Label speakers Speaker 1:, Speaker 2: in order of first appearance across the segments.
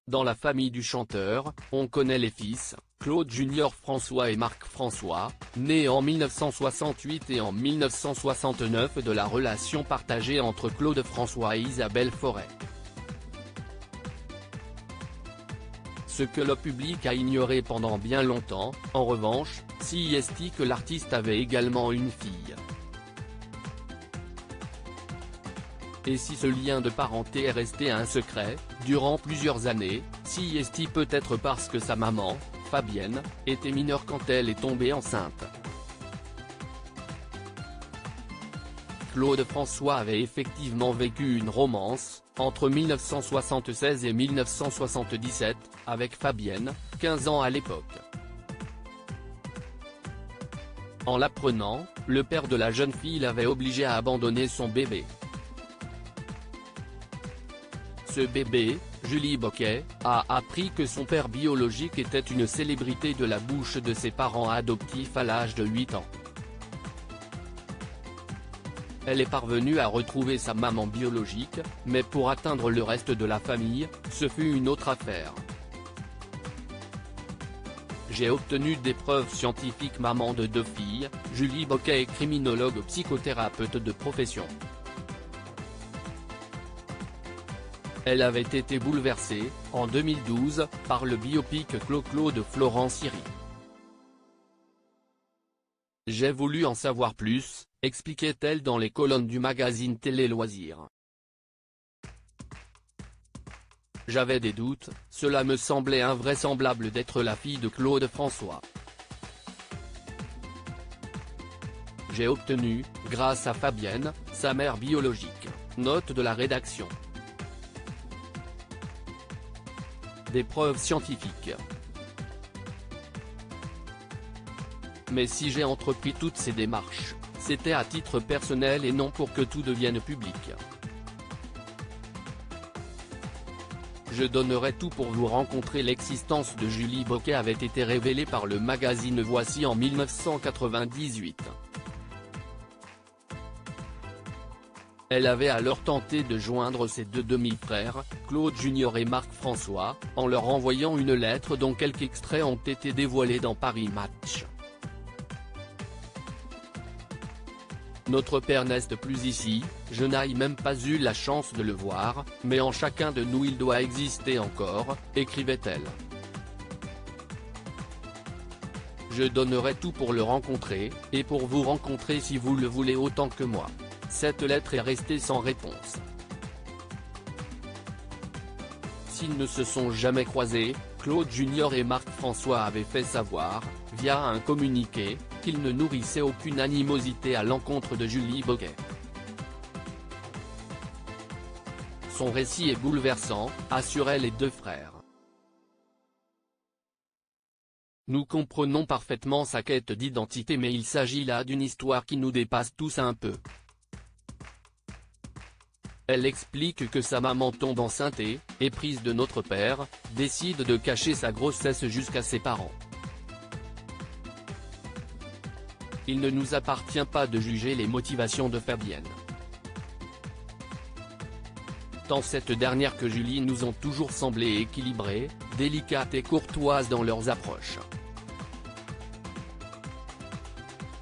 Speaker 1: Dans la famille du chanteur, on connaît les fils, Claude Junior François et Marc François, nés en 1968 et en 1969 de la relation partagée entre Claude François et Isabelle Forêt. Ce que le public a ignoré pendant bien longtemps, en revanche, c'est que l'artiste avait également une fille. Et si ce lien de parenté est resté un secret, durant plusieurs années, c'est peut-être parce que sa maman, Fabienne, était mineure quand elle est tombée enceinte. Claude François avait effectivement vécu une romance, entre 1976 et 1977, avec Fabienne, 15 ans à l'époque. En l'apprenant, le père de la jeune fille l'avait obligé à abandonner son bébé. Ce bébé, Julie Boquet, a appris que son père biologique était une célébrité de la bouche de ses parents adoptifs à l'âge de 8 ans. Elle est parvenue à retrouver sa maman biologique, mais pour atteindre le reste de la famille, ce fut une autre affaire. J'ai obtenu des preuves scientifiques. Maman de 2 filles, Julie Boquet est criminologue psychothérapeute de profession. Elle avait été bouleversée, en 2012, par le biopic Clo-Clo de Florent Siri. J'ai voulu en savoir plus, expliquait-elle dans les colonnes du magazine Télé Loisirs. J'avais des doutes, cela me semblait invraisemblable d'être la fille de Claude François. J'ai obtenu, grâce à Fabienne, sa mère biologique, note de la rédaction, des preuves scientifiques. Mais si j'ai entrepris toutes ces démarches, c'était à titre personnel et non pour que tout devienne public. Je donnerais tout pour vous rencontrer. L'existence de Julie Boquet avait été révélée par le magazine Voici en 1998. Elle avait alors tenté de joindre ses 2 demi-frères, Claude Junior et Marc François, en leur envoyant une lettre dont quelques extraits ont été dévoilés dans Paris Match. Notre père n'est plus ici, je n'ai même pas eu la chance de le voir, mais en chacun de nous il doit exister encore, écrivait-elle. Je donnerai tout pour le rencontrer, et pour vous rencontrer si vous le voulez autant que moi. Cette lettre est restée sans réponse. S'ils ne se sont jamais croisés, Claude Junior et Marc François avaient fait savoir, via un communiqué, qu'ils ne nourrissaient aucune animosité à l'encontre de Julie Boquet. Son récit est bouleversant, assuraient les 2 frères. Nous comprenons parfaitement sa quête d'identité, mais il s'agit là d'une histoire qui nous dépasse tous un peu. Elle explique que sa maman tombe enceinte et, éprise de notre père, décide de cacher sa grossesse jusqu'à ses parents. Il ne nous appartient pas de juger les motivations de Fabienne. Tant cette dernière que Julie nous ont toujours semblé équilibrées, délicates et courtoises dans leurs approches.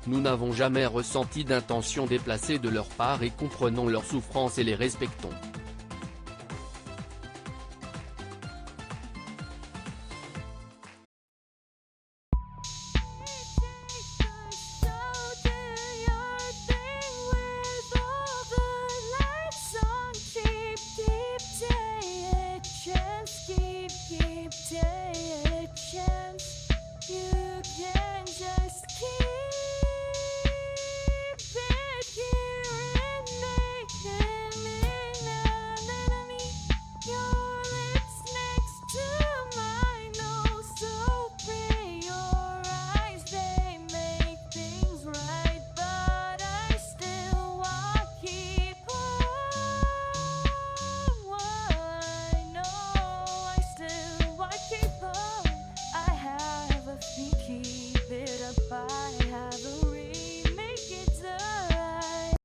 Speaker 1: Nous n'avons jamais ressenti d'intention déplacée de leur part et comprenons leurs souffrances et les respectons.